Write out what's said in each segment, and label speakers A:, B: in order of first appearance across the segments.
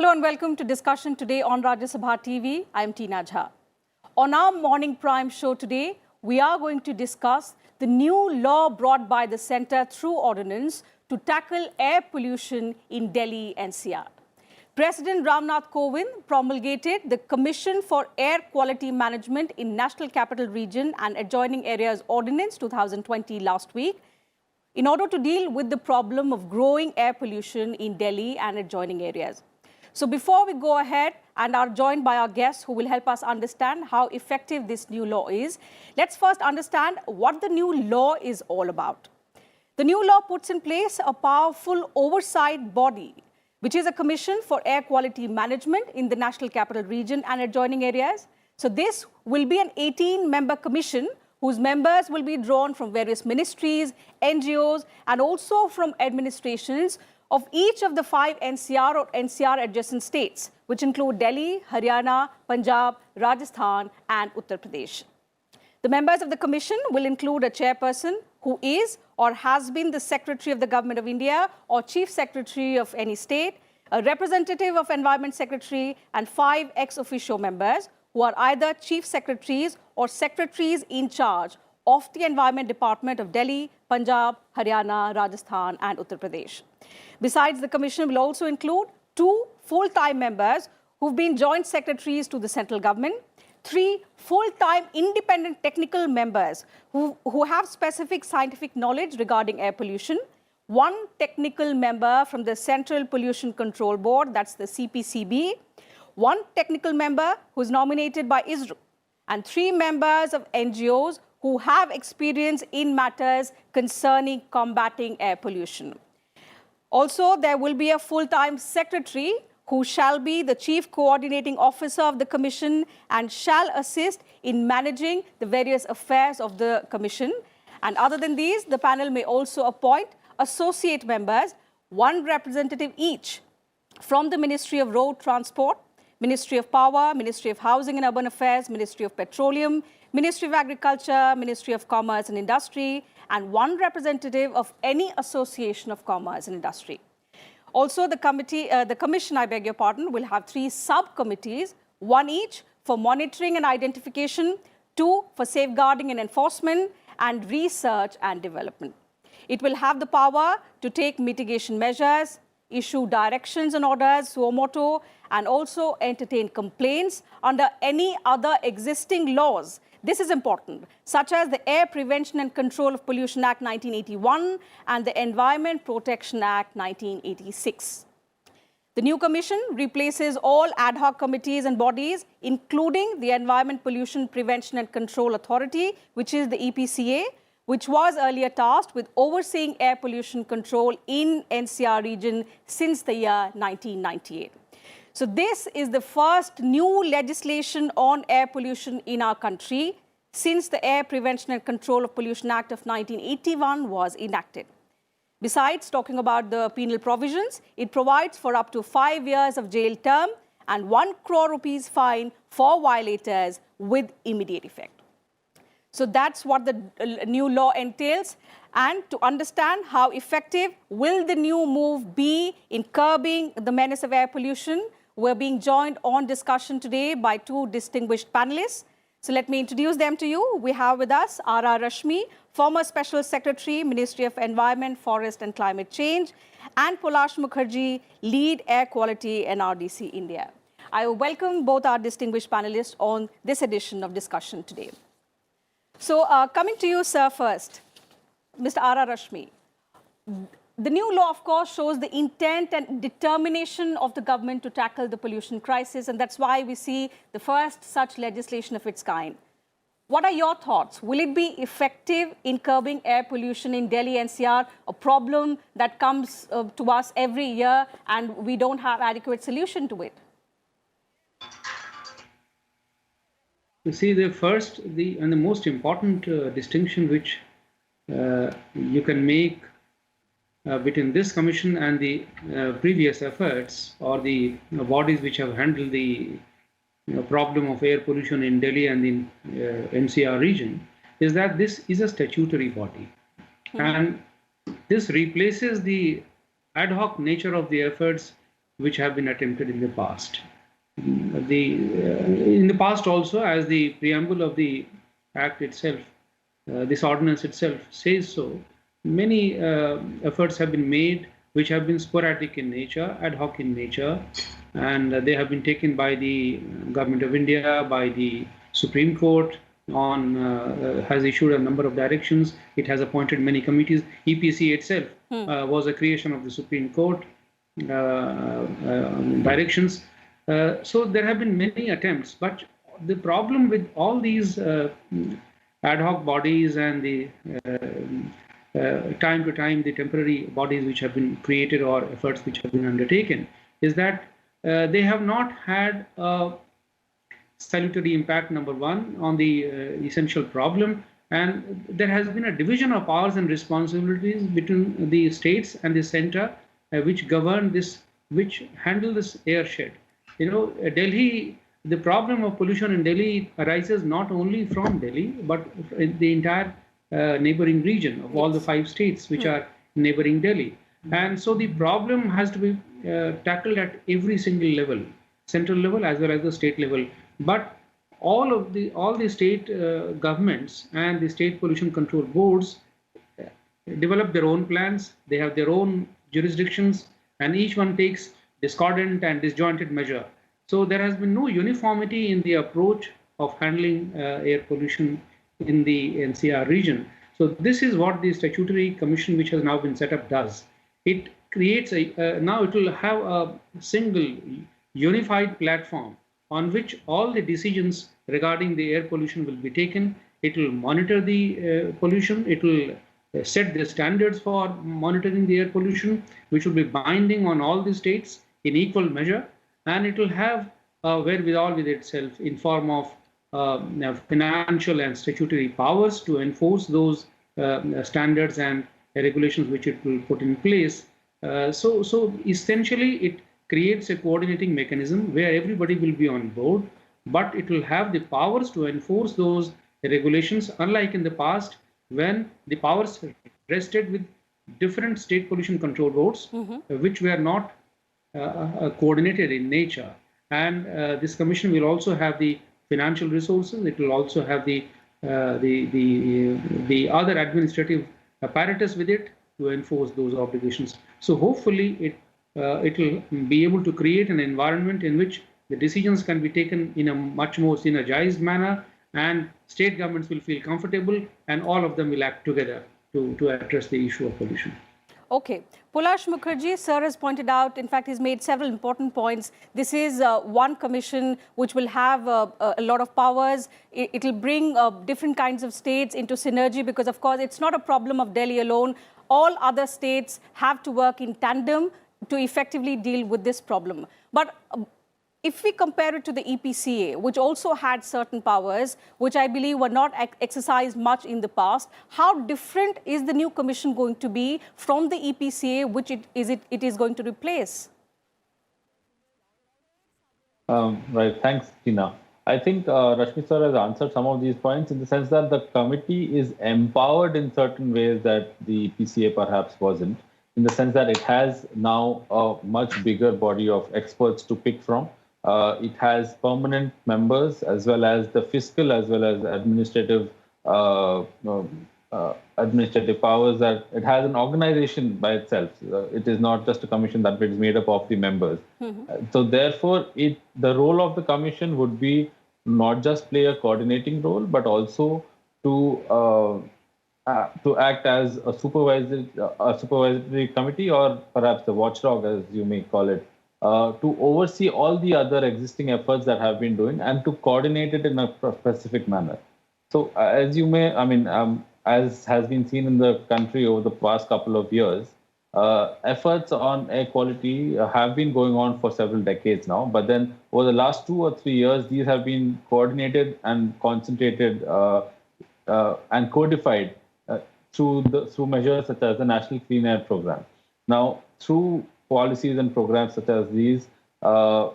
A: Hello and welcome to discussion today on Rajya Sabha TV. I am Tina Jha. On our morning prime show today, we are going to discuss the new law brought by the centre through ordinance to tackle air pollution in Delhi NCR. President Ramnath Kovind promulgated the Commission for Air Quality Management in National Capital Region and Adjoining Areas Ordinance 2020 last week in order to deal with the problem of growing air pollution in Delhi and adjoining areas. So before we go ahead and are joined by our guests who will help us understand how effective this new law is, let's first understand what the new law is all about. The new law puts in place a powerful oversight body, which is a Commission for Air Quality Management in the National Capital Region and adjoining areas. So this will be an 18-member commission whose members will be drawn from various ministries, NGOs, and also from administrations of each of the 5 NCR or NCR adjacent states, which include Delhi, Haryana, Punjab, Rajasthan, and Uttar Pradesh. The members of the commission will include a chairperson who is or has been the Secretary of the Government of India or Chief Secretary of any state, a representative of Environment Secretary, and 5 ex officio members who are either Chief Secretaries or Secretaries in charge of the Environment Department of Delhi, Punjab, Haryana, Rajasthan, and Uttar Pradesh. Besides, the commission will also include 2 full-time members who've been joint secretaries to the central government, 3 full-time independent technical members who have specific scientific knowledge regarding air pollution, 1 technical member from the Central Pollution Control Board, that's the CPCB, 1 technical member who's nominated by ISRO, and 3 members of NGOs who have experience in matters concerning combating air pollution. Also, there will be a full-time secretary who shall be the chief coordinating officer of the commission and shall assist in managing the various affairs of the commission. And other than these, the panel may also appoint associate members, 1 representative each from the Ministry of Road Transport, Ministry of Power, Ministry of Housing and Urban Affairs, Ministry of Petroleum, Ministry of Agriculture, Ministry of Commerce and Industry, and 1 representative of any association of commerce and industry. Also, the commission, will have 3 subcommittees, 1 each for monitoring and identification, 2 for safeguarding and enforcement, and research and development. It will have the power to take mitigation measures, issue directions and orders suo motu, and also entertain complaints under any other existing laws. This is important, such as the Air Prevention and Control of Pollution Act 1981 and the Environment Protection Act 1986. The new commission replaces all ad hoc committees and bodies, including the Environment Pollution Prevention and Control Authority, which is the EPCA, which was earlier tasked with overseeing air pollution control in NCR region since the year 1998. So this is the first new legislation on air pollution in our country since the Air Prevention and Control of Pollution Act of 1981 was enacted. Besides talking about the penal provisions, it provides for up to 5 years of jail term and 1 crore rupees fine for violators with immediate effect. So that's what the new law entails. And to understand how effective will the new move be in curbing the menace of air pollution, we're being joined on discussion today by 2 distinguished panelists. So let me introduce them to you. We have with us R.R. Rashmi, former Special Secretary, Ministry of Environment, Forest and Climate Change, and Pulash Mukherjee, Lead Air Quality, NRDC, India. I welcome both our distinguished panelists on this edition of discussion today. So coming to you, sir, first, Mr. R.R. Rashmi. The new law, of course, shows the intent and determination of the government to tackle the pollution crisis, and that's why we see the first such legislation of its kind. What are your thoughts? Will it be effective in curbing air pollution in Delhi NCR, a problem that comes to us every year and we don't have adequate solution to it?
B: You see, the first and the most important distinction which you can make between this commission and the previous efforts or the bodies which have handled the problem of air pollution in Delhi and in NCR region is that this is a statutory body. And this replaces the ad hoc nature of the efforts which have been attempted in the past. In the past also, as the preamble of the Act itself, this ordinance itself says so, many efforts have been made which have been sporadic in nature, ad hoc in nature, and they have been taken by the Government of India, by the Supreme Court, has issued a number of directions. It has appointed many committees. EPC itself was a creation of the Supreme Court directions. So there have been many attempts, but the problem with all these ad hoc bodies and the time to time the temporary bodies which have been created or efforts which have been undertaken is that they have not had a salutary impact, number one, on the essential problem, and there has been a division of powers and responsibilities between the states and the center which govern this, which handle this airshed. Delhi, the problem of pollution in Delhi arises not only from Delhi, but the entire neighboring region of all the 5 states which are neighboring Delhi. And so the problem has to be tackled at every single level, central level as well as the state level. But all the state governments and the state pollution control boards develop their own plans. They have their own jurisdictions, and each one takes discordant and disjointed measure. So there has been no uniformity in the approach of handling air pollution in the NCR region. So this is what the statutory commission which has now been set up does. It creates now it will have a single unified platform on which all the decisions regarding the air pollution will be taken. It will monitor the pollution. It will set the standards for monitoring the air pollution, which will be binding on all the states in equal measure. And it will have wherewithal with itself in form of financial and statutory powers to enforce those standards and regulations which it will put in place. So essentially, it creates a coordinating mechanism where everybody will be on board, but it will have the powers to enforce those regulations, unlike in the past when the powers rested with different state pollution control boards, which were not coordinated in nature. And this commission will also have the financial resources. It will also have the other administrative apparatus with it to enforce those obligations. So hopefully it will be able to create an environment in which the decisions can be taken in a much more synergized manner, and state governments will feel comfortable, and all of them will act together to address the issue of pollution.
A: Okay. Pulash Mukherjee, sir has pointed out, in fact, he's made several important points. This is one commission which will have a lot of powers. It will bring different kinds of states into synergy because, of course, it's not a problem of Delhi alone. All other states have to work in tandem to effectively deal with this problem. But if we compare it to the EPCA, which also had certain powers, which I believe were not exercised much in the past, how different is the new commission going to be from the EPCA, which it is going to replace?
C: Right. Thanks, Tina. I think Rashmi sir has answered some of these points in the sense that the committee is empowered in certain ways that the EPCA perhaps wasn't, in the sense that it has now a much bigger body of experts to pick from. It has permanent members as well as the fiscal as well as administrative powers. That it has an organization by itself. It is not just a commission that is made up of the members. So therefore, the role of the commission would be not just play a coordinating role, but also to act as a supervisory committee, or perhaps the watchdog, as you may call it, to oversee all the other existing efforts that have been doing and to coordinate it in a specific manner. So as you may, as has been seen in the country over the past couple of years, efforts on air quality have been going on for several decades now. But then over the last 2 or 3 years, these have been coordinated and concentrated and codified through measures such as the National Clean Air Program. Now, through policies and programs such as these, the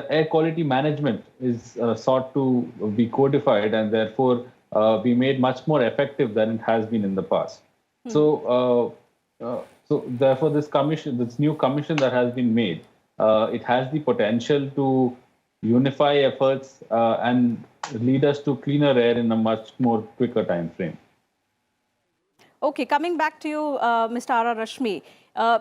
C: air quality management is sought to be codified and therefore be made much more effective than it has been in the past. So So therefore, this new commission that has been made, it has the potential to unify efforts and lead us to cleaner air in a much more quicker time frame.
A: Okay, coming back to you, Mr. R. R. Rashmi.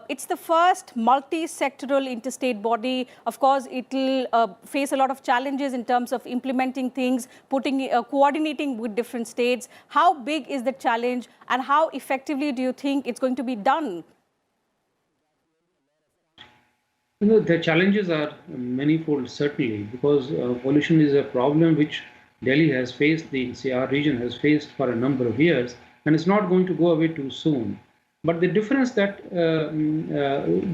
A: It's the first multi-sectoral interstate body. Of course, it will face a lot of challenges in terms of implementing things, coordinating with different states. How big is the challenge, and how effectively do you think it's going to be done?
B: The challenges are manifold, certainly, because pollution is a problem which Delhi has faced, the NCR region has faced for a number of years, and it's not going to go away too soon. But the difference that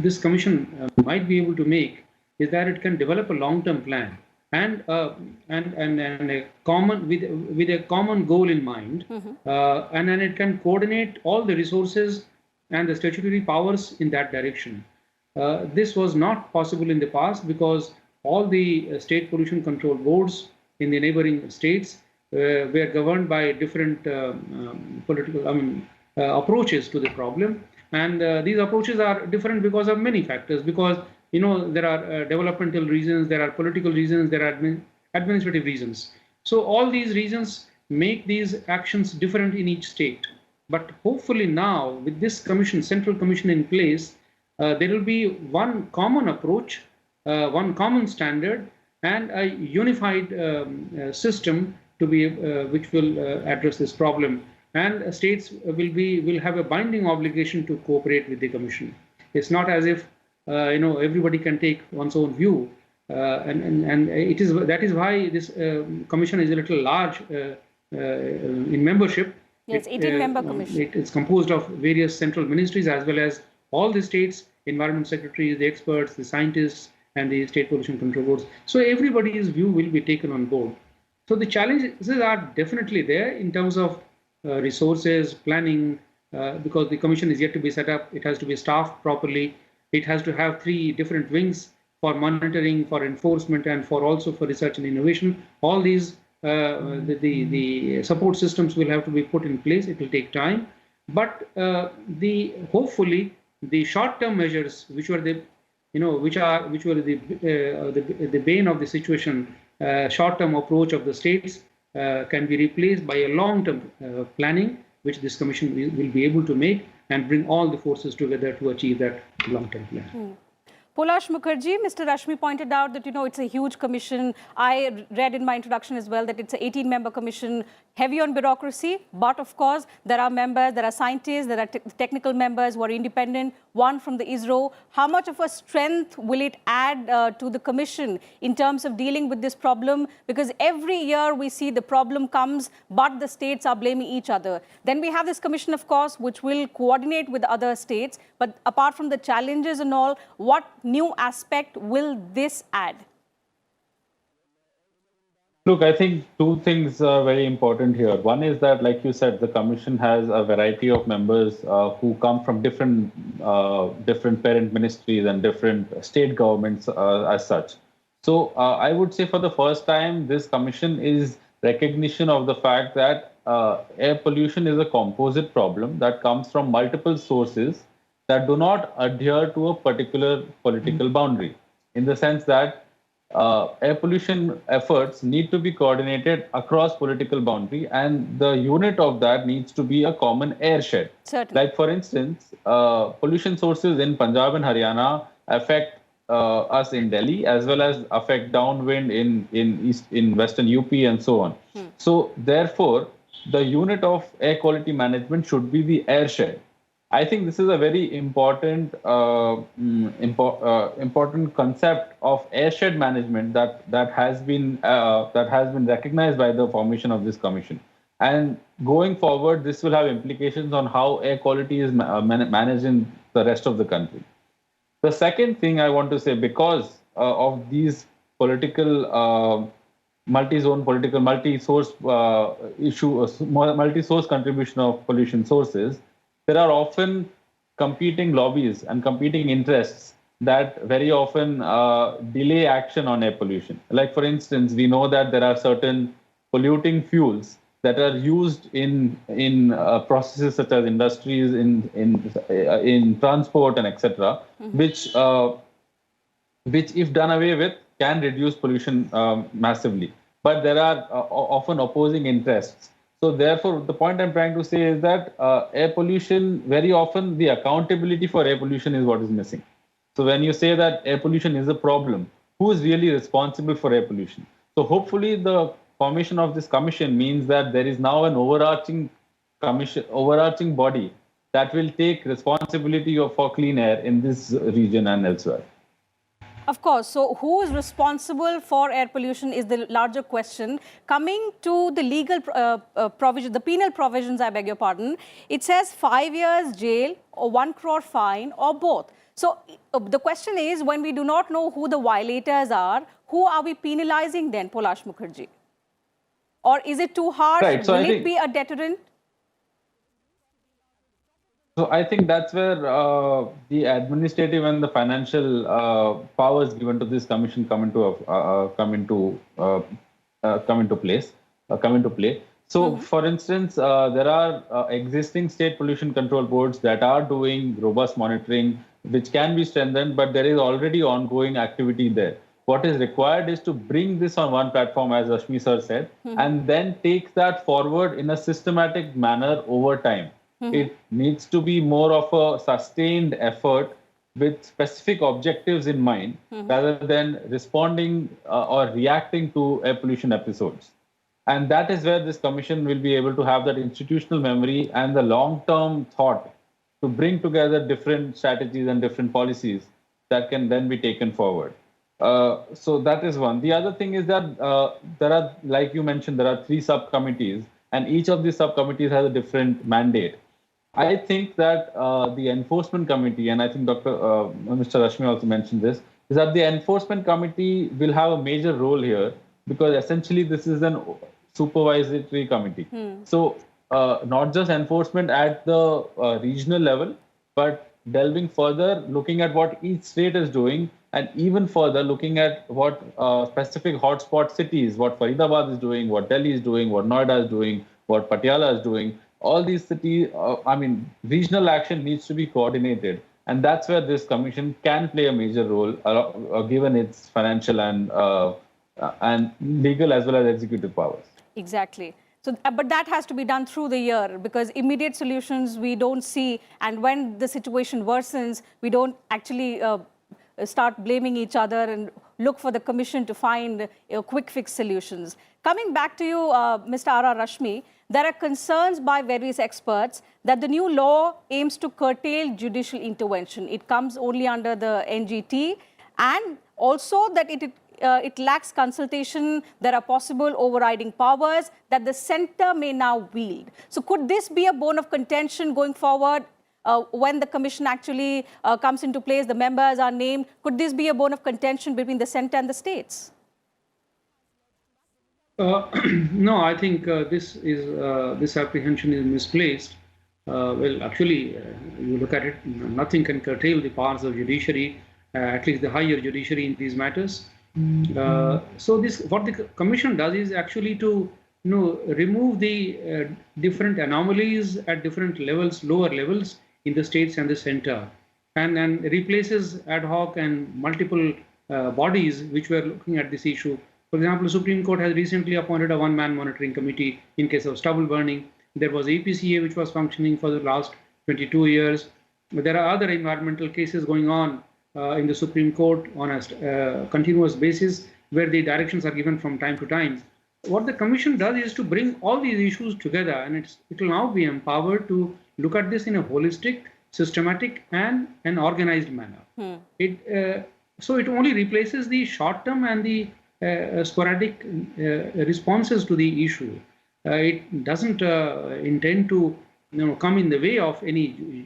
B: this commission might be able to make is that it can develop a long-term plan and a common with a common goal in mind, and then it can coordinate all the resources and the statutory powers in that direction. This was not possible in the past because all the state pollution control boards in the neighboring states were governed by different approaches to the problem, and these approaches are different because of many factors. Because there are developmental reasons, there are political reasons, there are administrative reasons. So all these reasons make these actions different in each state. But hopefully now, with this commission, central commission in place, there will be one common approach, one common standard, and a unified system to be which will address this problem. And states will have a binding obligation to cooperate with the commission. It's not as if everybody can take one's own view, and that is why this commission is a little large in membership.
A: Yes, 18-member commission.
B: It's composed of various central ministries as well as all the states, environment secretaries, the experts, the scientists, and the state pollution control boards. So everybody's view will be taken on board. So the challenges are definitely there in terms of resources, planning, because the commission is yet to be set up. It has to be staffed properly. It has to have 3 different wings for monitoring, for enforcement, and for research and innovation. All these the support systems will have to be put in place. It will take time, but hopefully the short-term measures, which were the bane of the situation, short-term approach of the states, can be replaced by a long-term planning, which this commission will be able to make and bring all the forces together to achieve that long-term plan.
A: Pulash Mukherjee, Mr. Rashmi pointed out that, it's a huge commission. I read in my introduction as well that it's an 18-member commission, heavy on bureaucracy. But of course, there are members, there are scientists, there are technical members who are independent, one from the ISRO. How much of a strength will it add to the commission in terms of dealing with this problem? Because every year we see the problem comes, but the states are blaming each other. Then we have this commission, of course, which will coordinate with other states. But apart from the challenges and all, what new aspect will this add?
C: Look, I think 2 things are very important here. One is that, like you said, the commission has a variety of members who come from different parent ministries and different state governments as such. So I would say for the first time, this commission is recognition of the fact that air pollution is a composite problem that comes from multiple sources that do not adhere to a particular political boundary, in the sense that air pollution efforts need to be coordinated across political boundary, and the unit of that needs to be a common airshed.
A: Certainly.
C: Like, for instance, pollution sources in Punjab and Haryana affect us in Delhi, as well as affect downwind in Western UP and so on. So therefore, the unit of air quality management should be the airshed. I think this is a very important important concept of airshed management that has been recognized by the formation of this commission. And going forward, this will have implications on how air quality is managed in the rest of the country. The second thing I want to say, because of these political multi-zone, political multi-source multi-source contribution of pollution sources, there are often competing lobbies and competing interests that very often delay action on air pollution. Like, for instance, we know that there are certain polluting fuels that are used in processes such as industries, in transport and etc., which, if done away with, can reduce pollution massively. But there are often opposing interests. So therefore, the point I'm trying to say is that air pollution, very often the accountability for air pollution is what is missing. So when you say that air pollution is a problem, who is really responsible for air pollution? So hopefully the formation of this commission means that there is now an overarching body that will take responsibility for clean air in this region and elsewhere.
A: Of course. So who is responsible for air pollution is the larger question. Coming to the legal provision, the penal provisions, I beg your pardon, it says 5 years jail or 1 crore fine or both. So the question is, when we do not know who the violators are, who are we penalizing then, Polash Mukherjee? Or is it too harsh?
C: Right, so
A: Will it be a deterrent?
C: So I think that's where the administrative and the financial powers given to this commission come into play. So, for instance, there are existing state pollution control boards that are doing robust monitoring, which can be strengthened, but there is already ongoing activity there. What is required is to bring this on one platform, as Rashmi sir said, and then take that forward in a systematic manner over time. It needs to be more of a sustained effort with specific objectives in mind, rather than responding or reacting to air pollution episodes. And that is where this commission will be able to have that institutional memory and the long-term thought to bring together different strategies and different policies that can then be taken forward. So that is one. The other thing is that there are, like you mentioned, there are 3 subcommittees, and each of these subcommittees has a different mandate. I think that the enforcement committee, and I think Mr. Rashmi also mentioned this, is that the enforcement committee will have a major role here, because essentially this is an supervisory committee. So not just enforcement at the regional level, but delving further, looking at what each state is doing, and even further looking at what specific hotspot cities, what Faridabad is doing, what Delhi is doing, what Noida is doing, what Patiala is doing. All these cities, regional action needs to be coordinated. And that's where this commission can play a major role, given its financial and legal as well as executive powers.
A: Exactly. So, but that has to be done through the year, because immediate solutions we don't see. And when the situation worsens, we don't actually start blaming each other and look for the commission to find quick fix solutions. Coming back to you, Mr. R.R. Rashmi, there are concerns by various experts that the new law aims to curtail judicial intervention. It comes only under the NGT, and also that it lacks consultation. There are possible overriding powers that the center may now wield. So could this be a bone of contention going forward? When the commission actually comes into place, the members are named. Could this be a bone of contention between the center and the states?
B: No, I think this apprehension is misplaced. Well, actually, you look at it, nothing can curtail the powers of judiciary, at least the higher judiciary in these matters. So what the commission does is actually to remove the different anomalies at different levels, lower levels in the states and the center, and replaces ad hoc and multiple bodies which were looking at this issue. For example, the Supreme Court has recently appointed a one-man monitoring committee in case of stubble burning. There was APCA, which was functioning for the last 22 years. But there are other environmental cases going on in the Supreme Court on a continuous basis, where the directions are given from time to time. What the commission does is to bring all these issues together, and it will now be empowered to look at this in a holistic, systematic, and an organized manner. So it only replaces the short-term and the sporadic responses to the issue. It doesn't intend to come in the way of any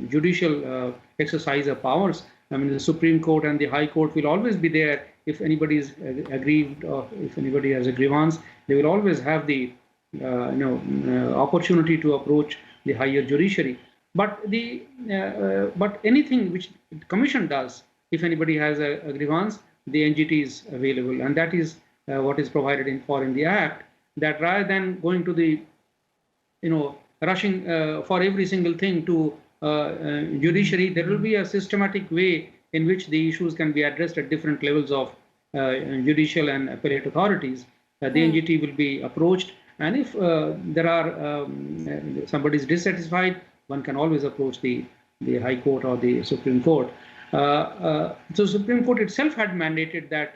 B: judicial exercise of powers. I mean, the Supreme Court and the High Court will always be there. If anybody is aggrieved or if anybody has a grievance, they will always have the opportunity to approach the higher judiciary. But anything which the commission does, if anybody has a grievance, the NGT is available, and that is what is provided for in the Act. that rather than going to the, rushing for every single thing to judiciary, there will be a systematic way in which the issues can be addressed at different levels of judicial and appellate authorities. The NGT will be approached, and if there are somebody is dissatisfied, one can always approach the High Court or the Supreme Court. So Supreme Court itself had mandated that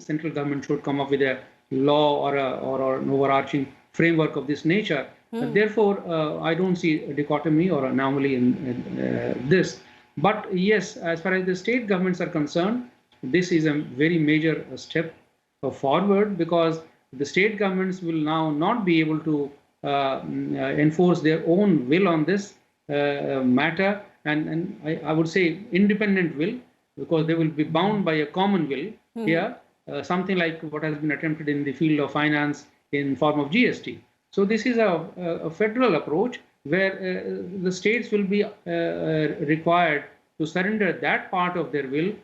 B: central government should come up with a law or an overarching framework of this nature. Therefore, I don't see a dichotomy or anomaly in this. But yes, as far as the state governments are concerned, this is a very major step forward, because the state governments will now not be able to enforce their own will on this matter, and I would say independent will, because they will be bound by a common will here, something like what has been attempted in the field of finance in form of GST. So this is a federal approach where the states will be required to surrender that part of their will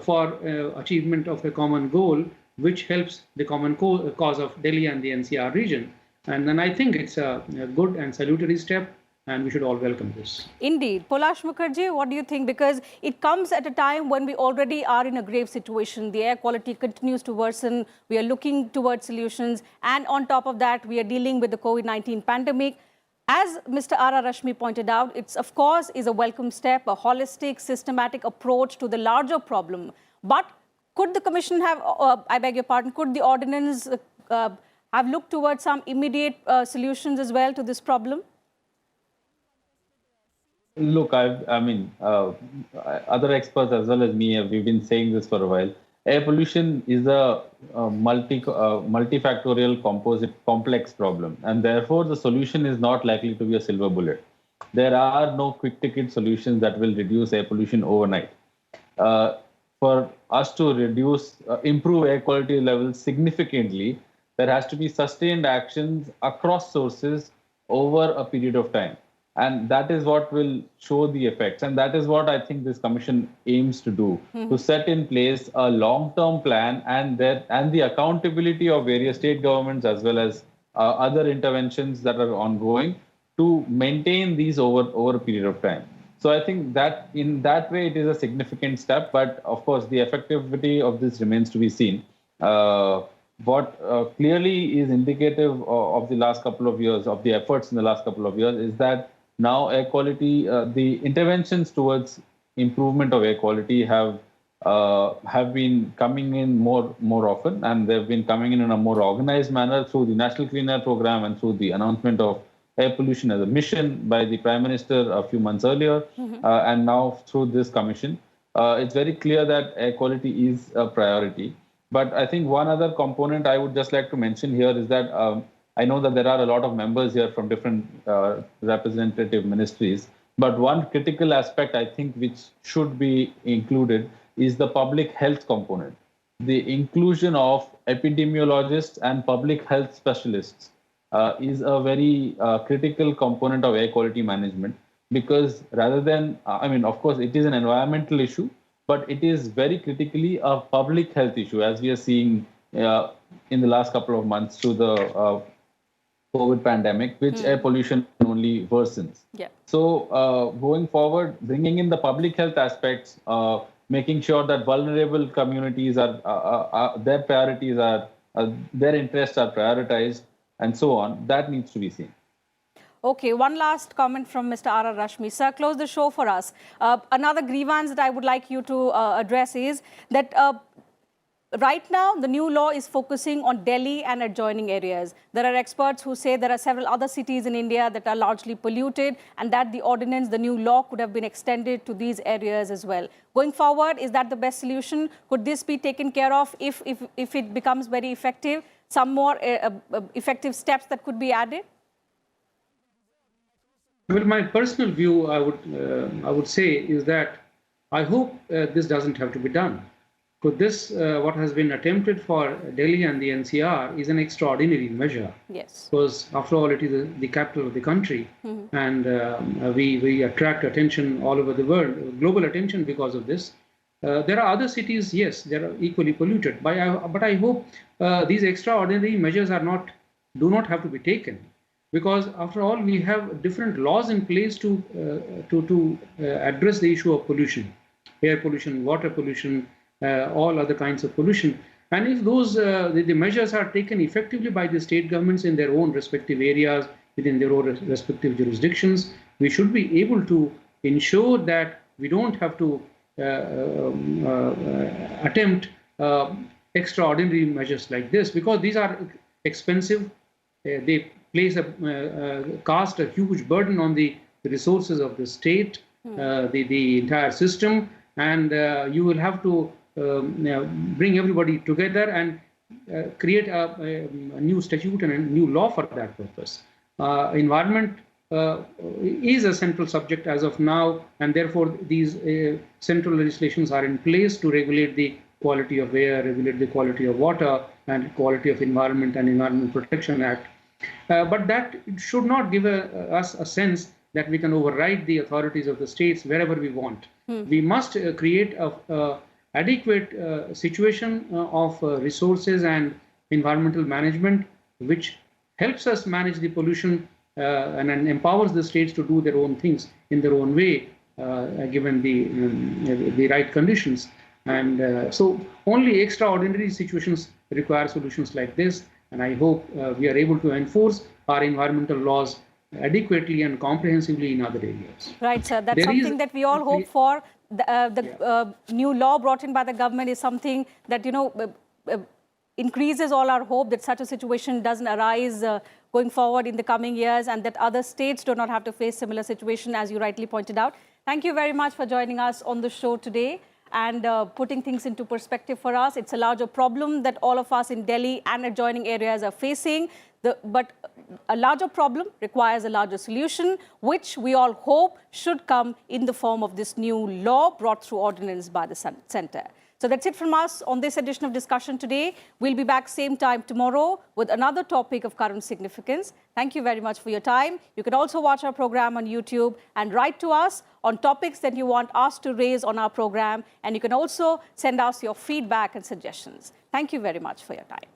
B: for achievement of a common goal, which helps the common cause of Delhi and the NCR region. And then I think it's a good and salutary step, and we should all welcome this.
A: Indeed. Polash Mukherjee, what do you think? Because it comes at a time when we already are in a grave situation. The air quality continues to worsen. We are looking towards solutions. And on top of that, we are dealing with the COVID-19 pandemic. As Mr. R.R. Rashmi pointed out, it's of course is a welcome step, a holistic, systematic approach to the larger problem. But could the Commission have, I beg your pardon, could the ordinance have looked towards some immediate solutions as well to this problem?
C: Look, other experts as well as me, we've been saying this for a while. Air pollution is a multifactorial complex problem, and therefore the solution is not likely to be a silver bullet. There are no quick ticket solutions that will reduce air pollution overnight. For us to improve air quality levels significantly, there has to be sustained actions across sources over a period of time. And that is what will show the effects. And that is what I think this commission aims to do, to set in place a long-term plan and the accountability of various state governments as well as other interventions that are ongoing to maintain these over a period of time. So I think that in that way, it is a significant step. But of course, the effectivity of this remains to be seen. What clearly is indicative of the last couple of years, of the efforts in the last couple of years, is that now air quality, the interventions towards improvement of air quality have been coming in more often, and they've been coming in a more organized manner through the National Clean Air Program and through the announcement of air pollution as a mission by the Prime Minister a few months earlier, and now through this commission. It's very clear that air quality is a priority. But I think one other component I would just like to mention here is that I know that there are a lot of members here from different representative ministries, but one critical aspect I think which should be included is the public health component. The inclusion of epidemiologists and public health specialists is a very critical component of air quality management, because rather than, of course, it is an environmental issue, but it is very critically a public health issue, as we are seeing in the last couple of months through the COVID pandemic, which air pollution only worsens. Yeah. So going forward, bringing in the public health aspects, making sure that vulnerable communities their priorities are, their interests are prioritized, and so on, that needs to be seen.
A: Okay, one last comment from Mr. R.R. Rashmi. Sir, close the show for us. Another grievance that I would like you to address is that right now, the new law is focusing on Delhi and adjoining areas. There are experts who say there are several other cities in India that are largely polluted, and that the ordinance, the new law, could have been extended to these areas as well. Going forward, is that the best solution? Could this be taken care of if it becomes very effective? Some more effective steps that could be added?
B: Well, my personal view, I would say, is that I hope this doesn't have to be done. Because this, what has been attempted for Delhi and the NCR, is an extraordinary measure. Yes. Because after all, it is the capital of the country, and we attract attention all over the world, global attention because of this. There are other cities, yes, they are equally polluted. But I hope these extraordinary measures are not do not have to be taken, because after all, we have different laws in place to address the issue of pollution, air pollution, water pollution, all other kinds of pollution. And if those the measures are taken effectively by the state governments in their own respective areas, within their own respective jurisdictions, we should be able to ensure that we don't have to attempt extraordinary measures like this, because these are expensive. They cast a huge burden on the resources of the state, the entire system, and you will have to bring everybody together and create a new statute and a new law for that purpose. Environment is a central subject as of now, and therefore these central legislations are in place to regulate the quality of air, regulate the quality of water, and quality of environment and Environment Protection Act. But that should not give us a sense that we can override the authorities of the states wherever we want. We must create an adequate situation of resources and environmental management, which helps us manage the pollution and empowers the states to do their own things in their own way, given the right conditions. And so only extraordinary situations require solutions like this. And I hope we are able to enforce our environmental laws adequately and comprehensively in other areas.
A: Right, sir. That's something that we all hope for. The new law brought in by the government is something that, increases all our hope that such a situation doesn't arise going forward in the coming years, and that other states do not have to face similar situation, as you rightly pointed out. Thank you very much for joining us on the show today and putting things into perspective for us. It's a larger problem that all of us in Delhi and adjoining areas are facing. But a larger problem requires a larger solution, which we all hope should come in the form of this new law brought through ordinance by the centre. So that's it from us on this edition of Discussion Today. We'll be back same time tomorrow with another topic of current significance. Thank you very much for your time. You can also watch our program on YouTube and write to us on topics that you want us to raise on our program. And you can also send us your feedback and suggestions. Thank you very much for your time.